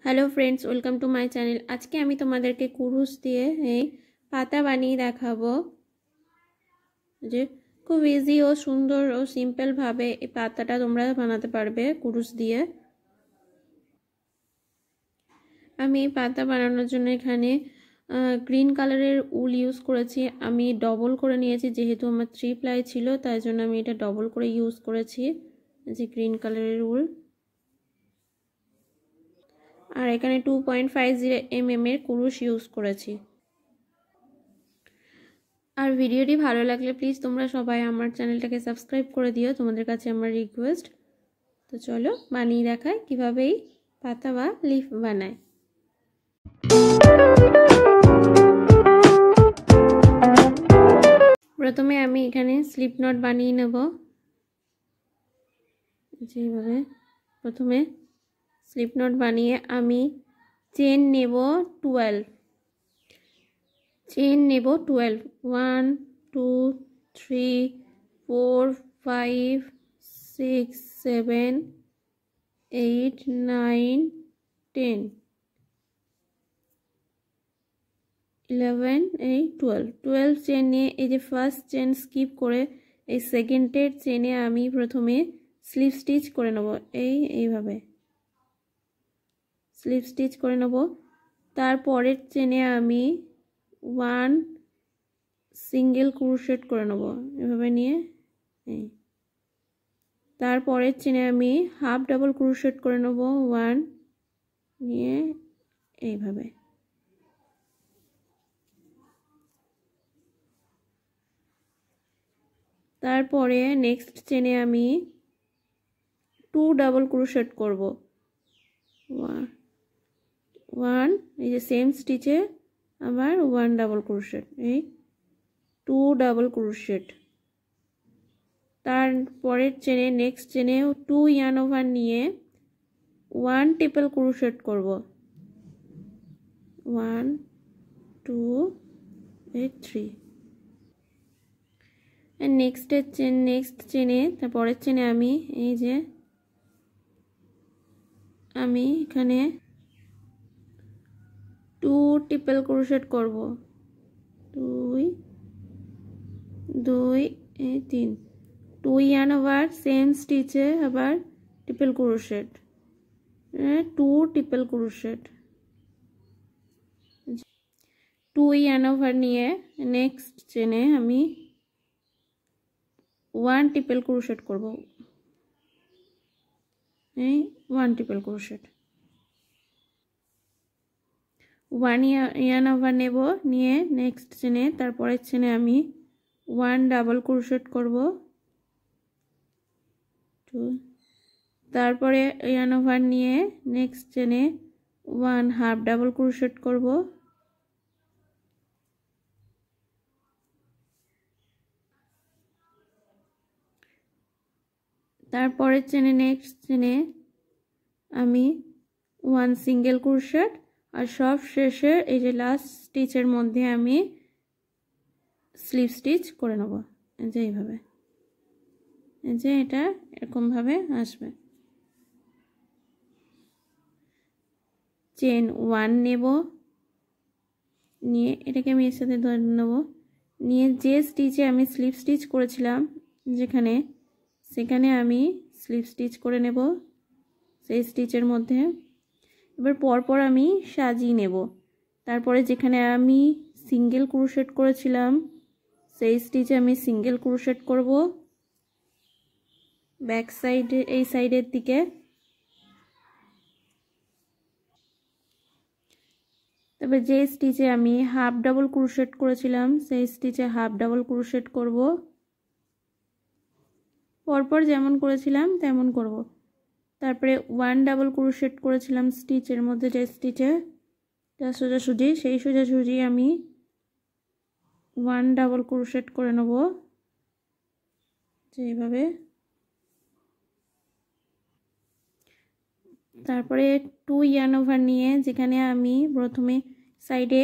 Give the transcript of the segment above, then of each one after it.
Hello friends welcome to my channel. आज के आमी तोमादेरके कुरुश दिए पाता बानिये देखाबो जे खूब इजी और सुंदर और सिम्पल भावे এই পাতাটা তোমরা বানাতে পারবে কুরুশ দিয়ে। আমি এই পাতা বানানোর জন্য এখানে গ্রিন কালারের উল ইউজ করেছি। আমি ডবল করে নিয়েছি যেহেতু আমার 3 প্লাই ছিল তাই জন্য আমি এটা ডবল করে ইউজ করেছি যে গ্রিন কালারের উল। আর এখানে 2.50 mm এর কুরুশ ইউজ করেছি। আর ভিডিওটি ভালো লাগলে প্লিজ তোমরা সবাই আমার চ্যানেলটাকে সাবস্ক্রাইব করে দিও, তোমাদের কাছে আমার রিকোয়েস্ট। তো চলো বানিয়ে দেখাই কিভাবে এই পাতা বা লিফ বানায়। প্রথমে আমি এখানে স্লিপ নট বানিয়ে নেব। যেভাবে প্রথমে স্লিপ নট বানিয়ে আমি চেন নেব 12, চেন নেব 12, 1 2 3 4 5 6 7 8 9 10 11 8 12 চেন নিয়ে এই যে ফার্স্ট চেন স্কিপ করে এই সেকেন্ডের চেনে আমি প্রথমে স্লিপ স্টিচ করে নেব। এইভাবে স্লিপ স্টিচ করে নেব। তারপরের চেনে আমি 1 সিঙ্গেল ক্রোশেট করে নেব এভাবে নিয়ে। তারপরের চেনে আমি হাফ ডাবল ক্রোশেট করে নেব 1 নিয়ে এইভাবে। তারপরে নেক্সট চেনে আমি 2 ডাবল ক্রোশেট করব 1 এই যে সেম স্টিচে আবার 1 ডাবল ক্রোশেট, এই 2 ডাবল ক্রোশেট। তারপরের চেনে নেক্সট চেনে 2 ইয়ার্ন ওভার নিয়ে 1 ট্রিপল ক্রোশেট করব 1 2 3। নেক্সট চেনে তারপরের চেনে আমি এই যে আমি এখানে 2 ট্রিপল ক্রোশেট করব 2 2 3, 2 ইয়ার্ন ওভার সেম স্টিচে আবার triple crochet 2 triple crochet 2 yarn over নিয়ে নেক্সট চেনে আমি 1 ট্রিপল ক্রোশেট করব 1 ট্রিপল ক্রোশেট। 1 ইয়ার্ন ওভার নেব নিয়ে নেক্সট চেনে তারপরের চেনে আমি 1 ডাবল ক্রোশেট করব 2। তারপরে ইয়ার্ন ওভার নিয়ে নেক্সট চেনে 1 হাফ ডাবল ক্রোশেট করব। তারপরের চেনে নেক্সট চেনে আমি 1 সিঙ্গেল ক্রোশেট আর সব শেষে এই যে লাস্ট স্টিচের মধ্যে আমি স্লিপ স্টিচ করে নেব যে এইভাবে, যে এটা এরকম ভাবে আসবে। চেন 1 নেব নিয়ে এটাকে আমি এর সাথে ধরে নেব নিয়ে যে স্টিচে আমি স্লিপ স্টিচ করেছিলাম যেখানে সেখানে আমি স্লিপ স্টিচ করে নেব সেই স্টিচের মধ্যে। এবার পরপর আমি সাজিয়ে নেব। তারপরে যেখানে আমি সিঙ্গেল ক্রোশেট করেছিলাম সেই স্টিচে আমি সিঙ্গেল ক্রোশেট করব ব্যাক সাইডে এই সাইডের দিকে। তবে যে স্টিচে আমি হাফ ডাবল ক্রোশেট করেছিলাম সেই স্টিচে হাফ ডাবল ক্রোশেট করব। পরপর যেমন করেছিলাম তেমন করব। তারপরে 1 ডাবল ক্রোশেট করেছিলাম স্টিচের মধ্যে যে স্টিচে যা সোজাসুজি সেই সোজাসুজি আমি 1 ডাবল ক্রোশেট করে নেব যেভাবে। তারপরে 2 ইয়ার্ন ওভার নিয়ে যেখানে আমি প্রথমে সাইডে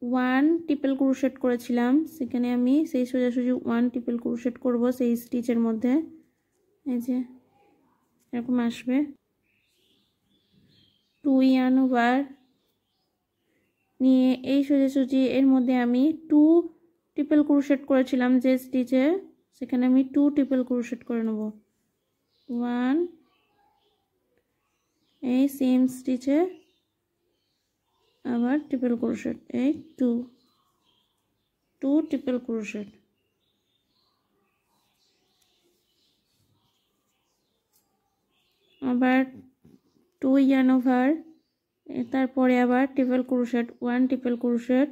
1 ট্রিপল ক্রোশেট করেছিলাম সেখানে আমি সেই সোজাসুজি 1 ট্রিপল ক্রোশেট করব সেই স্টিচের মধ্যে। এই যে এরকম আসবে। 2 yarn over নিয়ে এই সোজাসুজি এর মধ্যে আমি 2 ট্রিপল ক্রোশেট করেছিলাম যে স্টিচে, সেখানে আমি 2 ট্রিপল ক্রোশেট করে নেব। 1 এই সেম স্টিচে আবার ট্রিপল ক্রোশেট, এই 2 ট্রিপল ক্রোশেট, আবার 2 yarn over, তারপরে আবার ট্রিপল ক্রোশেট, 1 ট্রিপল ক্রোশেট,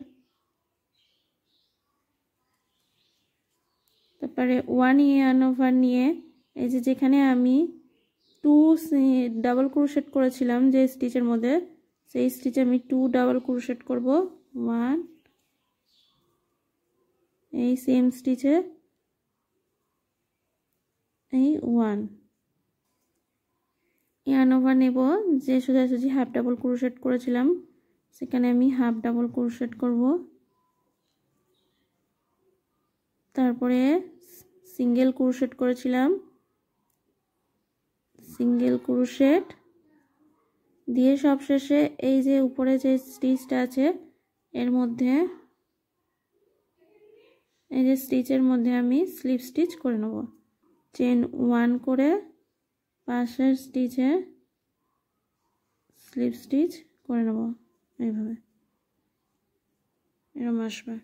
তারপরে 1 yarn over নিয়ে এই যে যেখানে আমি 2 ডাবল ক্রোশেট করেছিলাম যে স্টিচের মধ্যে, সেই স্টিচে আমি 2 ডাবল ক্রোশেট করব। 1 এই সেম স্টিচে এই 1 yarn over নেব, যে সোজাসুজি হাফ ডাবল ক্রোশেট করেছিলাম সেখানে আমি হাফ ডাবল ক্রোশেট করব। তারপরে সিঙ্গেল ক্রোশেট করেছিলাম, সিঙ্গেল ক্রোশেট দিয়ে সবশেষে এই যে উপরে যে স্টিচটা আছে এর মধ্যে, এই যে স্টিচের মধ্যে আমি স্লিপ স্টিচ করে নেব। চেন 1 করে পাশের স্টিচে স্লিপ স্টিচ করে নেব, এইভাবে এরকম আসবে।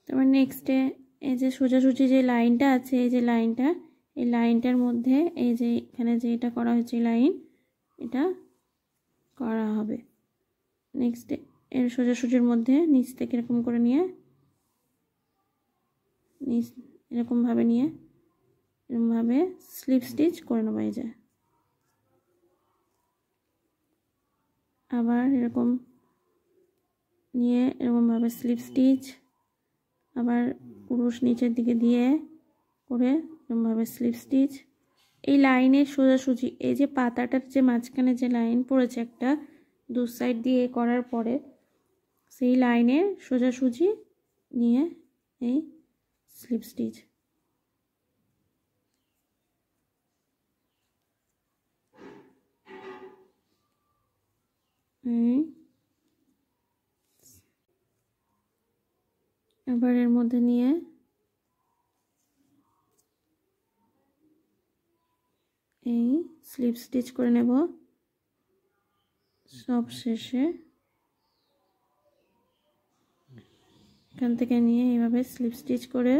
তারপর নেক্সটে এই যে সোজাসুজি যে লাইনটা আছে, এই যে লাইনটা, এই লাইনটার মধ্যে এই যে এখানে যে এটা করা হয়েছে লাইন, এটা করা হবে। নেক্সট এর সোজাসুজির মধ্যে নিচ থেকে এরকম করে নিয়ে নিচ এরকমভাবে নিয়ে এরকমভাবে স্লিপ স্টিচ করে নেব। এই যে আবার এরকম নিয়ে এরকমভাবে স্লিপ স্টিচ, আবার পুরুষ নিচের দিকে দিয়ে করে এরকমভাবে স্লিপ স্টিচ। এই লাইনের সোজাসুজি এই যে পাতাটার যে মাঝখানে যে লাইন পড়েছে একটা, দু সাইড দিয়ে করার পরে সেই লাইনের সোজাসুজি নিয়ে এই স্লিপ স্টিচ। আবার এর মধ্যে নিয়ে এই স্লিপ স্টিচ করে নেব। সব শেষে এখান থেকে নিয়ে এইভাবে স্লিপ স্টিচ করে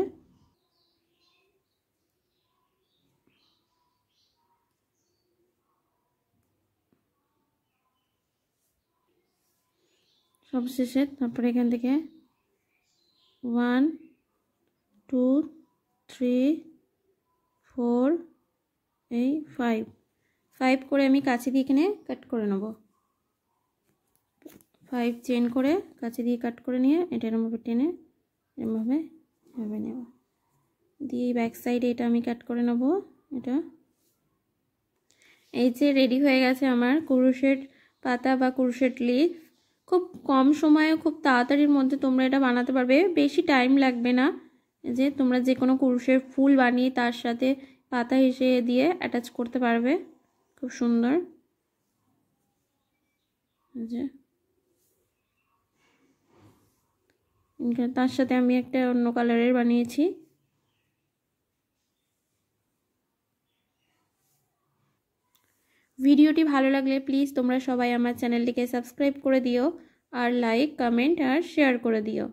সব শেষে তারপরে এখান থেকে 1 2 3 4 এই 5 করে আমি কাছে দিয়ে এখানে কাট করে নেব। 5 চেন করে কাছে দিয়ে কাট করে নিয়ে এটা এরকমভাবে টেনে এরকমভাবে এভাবে নেব, দিয়ে ব্যাক সাইডে এটা আমি কাট করে নেব। এটা এই যে রেডি হয়ে গেছে আমার ক্রোশেট পাতা বা ক্রোশেট লিফ। খুব কম সময়ে খুব তাড়াতাড়ির মধ্যে তোমরা এটা বানাতে পারবে, বেশি টাইম লাগবে না। যে তোমরা যে কোনো ক্রোশেট ফুল বানিয়ে তার সাথে পাতা হিসেবে দিয়ে অ্যাটাচ করতে পারবে, খুব সুন্দর। যে তার সাথে আমি একটা অন্য কালারের বানিয়েছি। ভিডিওটি ভালো লাগলে প্লিজ তোমরা সবাই আমার চ্যানেলটিকে সাবস্ক্রাইব করে দিও, আর লাইক কমেন্ট আর শেয়ার করে দিও।